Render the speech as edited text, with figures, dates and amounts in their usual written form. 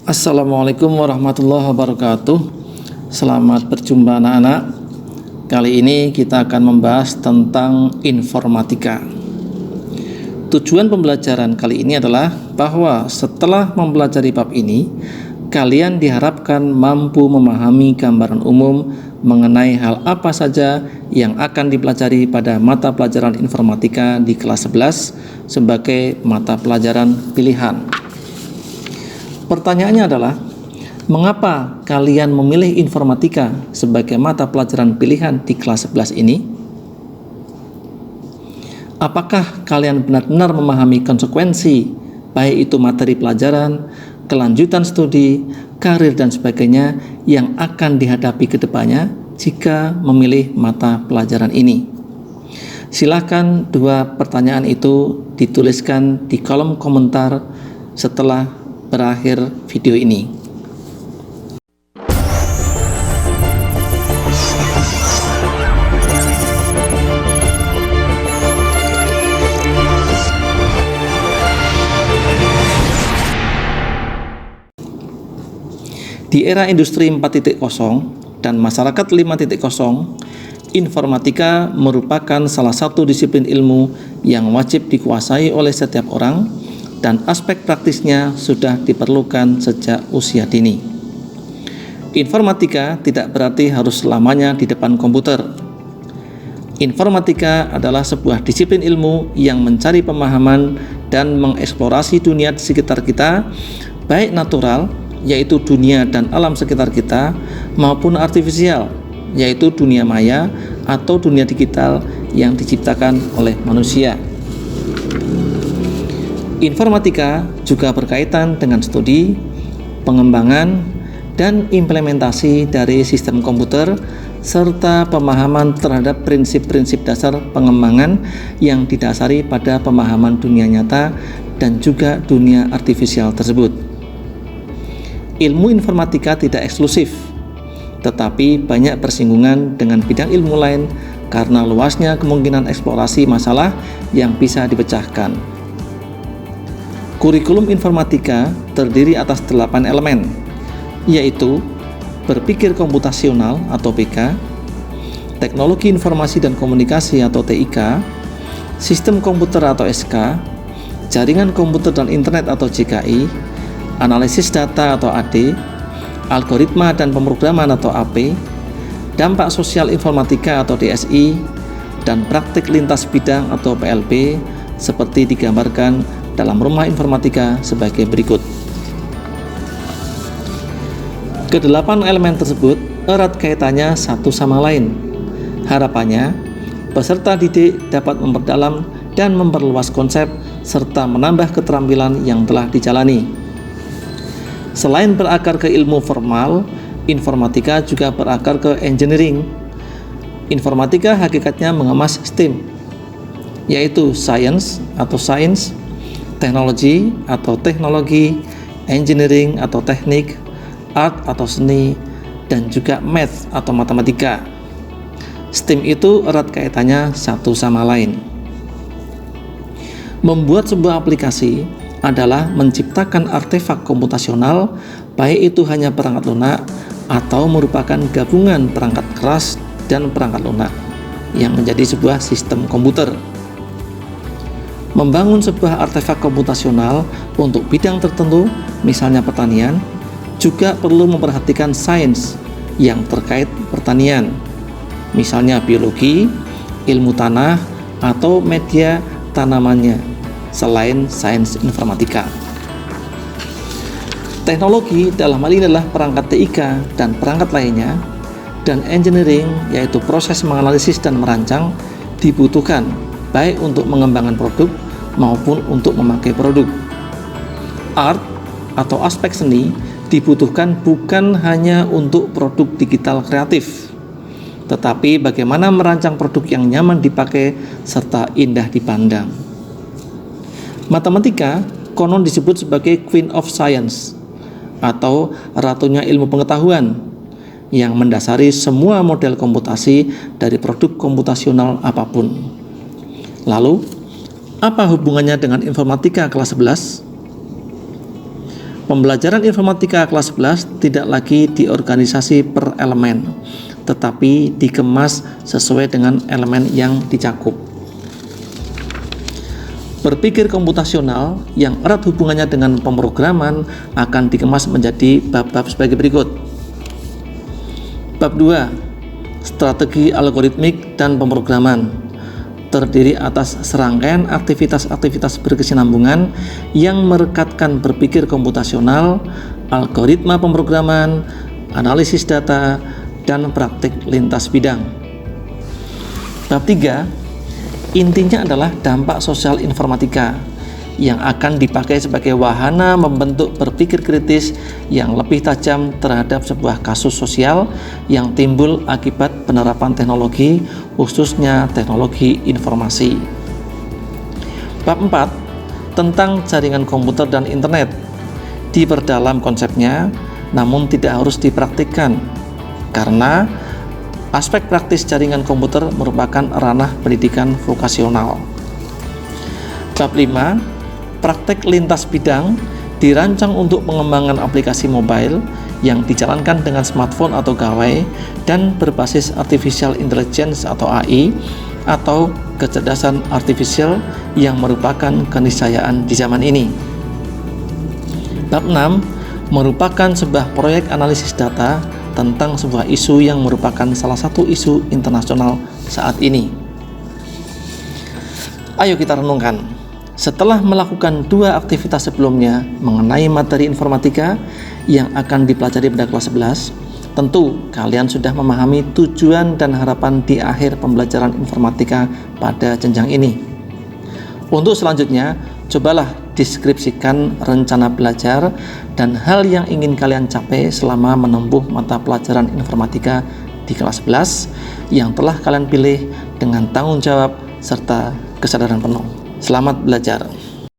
Assalamualaikum warahmatullahi wabarakatuh. Selamat berjumpa anak-anak. Kali ini kita akan membahas tentang informatika. Tujuan pembelajaran kali ini adalah bahwa setelah mempelajari bab ini, kalian diharapkan mampu memahami gambaran umum mengenai hal apa saja yang akan dipelajari pada mata pelajaran informatika di kelas 11 sebagai mata pelajaran pilihan. Pertanyaannya adalah, mengapa kalian memilih informatika sebagai mata pelajaran pilihan di kelas 11 ini? Apakah kalian benar-benar memahami konsekuensi, baik itu materi pelajaran, kelanjutan studi, karir dan sebagainya yang akan dihadapi ke depannya jika memilih mata pelajaran ini? Silakan dua pertanyaan itu dituliskan di kolom komentar setelah berakhir video ini. Di era industri 4.0 dan masyarakat 5.0, informatika merupakan salah satu disiplin ilmu yang wajib dikuasai oleh setiap orang, dan aspek praktisnya sudah diperlukan sejak usia dini. Informatika tidak berarti harus selamanya di depan komputer. Informatika adalah sebuah disiplin ilmu yang mencari pemahaman dan mengeksplorasi dunia di sekitar kita, baik natural, yaitu dunia dan alam sekitar kita, maupun artifisial, yaitu dunia maya atau dunia digital yang diciptakan oleh manusia. Informatika juga berkaitan dengan studi, pengembangan, dan implementasi dari sistem komputer serta pemahaman terhadap prinsip-prinsip dasar pengembangan yang didasari pada pemahaman dunia nyata dan juga dunia artifisial tersebut. Ilmu informatika tidak eksklusif, tetapi banyak bersinggungan dengan bidang ilmu lain karena luasnya kemungkinan eksplorasi masalah yang bisa dipecahkan. Kurikulum informatika terdiri atas 8 elemen, yaitu berpikir komputasional atau PK, teknologi informasi dan komunikasi atau TIK, sistem komputer atau SK, jaringan komputer dan internet atau JKI, analisis data atau AD, algoritma dan pemrograman atau AP, dampak sosial informatika atau DSI, dan praktik lintas bidang atau PLB seperti digambarkan dalam rumah informatika sebagai berikut. Kedelapan elemen tersebut erat kaitannya satu sama lain. Harapannya, peserta didik dapat memperdalam dan memperluas konsep serta menambah keterampilan yang telah dijalani. Selain berakar ke ilmu formal, informatika juga berakar ke engineering. Informatika hakikatnya mengemas STEM, yaitu science atau science, teknologi atau teknologi, engineering atau teknik, art atau seni, dan juga math atau matematika. STEM itu erat kaitannya satu sama lain. Membuat sebuah aplikasi adalah menciptakan artefak komputasional, baik itu hanya perangkat lunak atau merupakan gabungan perangkat keras dan perangkat lunak yang menjadi sebuah sistem komputer. Membangun sebuah artefak komputasional untuk bidang tertentu, misalnya pertanian, juga perlu memperhatikan sains yang terkait pertanian, misalnya biologi, ilmu tanah, atau media tanamannya, selain sains informatika. Teknologi dalam hal ini adalah perangkat TIK dan perangkat lainnya, dan engineering, yaitu proses menganalisis dan merancang, dibutuhkan baik untuk mengembangkan produk maupun untuk memakai produk. Art atau aspek seni dibutuhkan bukan hanya untuk produk digital kreatif, tetapi bagaimana merancang produk yang nyaman dipakai serta indah dipandang. Matematika konon disebut sebagai Queen of Science atau ratunya ilmu pengetahuan yang mendasari semua model komputasi dari produk komputasional apapun. Lalu, apa hubungannya dengan informatika kelas 11? Pembelajaran informatika kelas 11 tidak lagi diorganisasi per elemen, tetapi dikemas sesuai dengan elemen yang dicakup. Berpikir komputasional yang erat hubungannya dengan pemrograman akan dikemas menjadi bab-bab sebagai berikut. Bab 2, strategi algoritmik dan pemrograman, terdiri atas serangkaian aktivitas-aktivitas berkesinambungan yang merekatkan berpikir komputasional, algoritma pemrograman, analisis data, dan praktik lintas bidang. Bab 3, intinya adalah dampak sosial informatika yang akan dipakai sebagai wahana membentuk berpikir kritis yang lebih tajam terhadap sebuah kasus sosial yang timbul akibat penerapan teknologi, khususnya teknologi informasi. Bab 4, tentang jaringan komputer dan internet, diperdalam konsepnya namun tidak harus dipraktikkan karena aspek praktis jaringan komputer merupakan ranah pendidikan vokasional. Bab 5, praktek lintas bidang, dirancang untuk pengembangan aplikasi mobile yang dijalankan dengan smartphone atau gawai dan berbasis artificial intelligence atau AI atau kecerdasan artifisial yang merupakan keniscayaan di zaman ini. Bab 6, merupakan sebuah proyek analisis data tentang sebuah isu yang merupakan salah satu isu internasional saat ini. Ayo kita renungkan. Setelah melakukan 2 aktivitas sebelumnya mengenai materi informatika yang akan dipelajari pada kelas 11, tentu kalian sudah memahami tujuan dan harapan di akhir pembelajaran informatika pada jenjang ini. Untuk selanjutnya, cobalah deskripsikan rencana belajar dan hal yang ingin kalian capai selama menempuh mata pelajaran informatika di kelas 11 yang telah kalian pilih dengan tanggung jawab serta kesadaran penuh. Selamat belajar.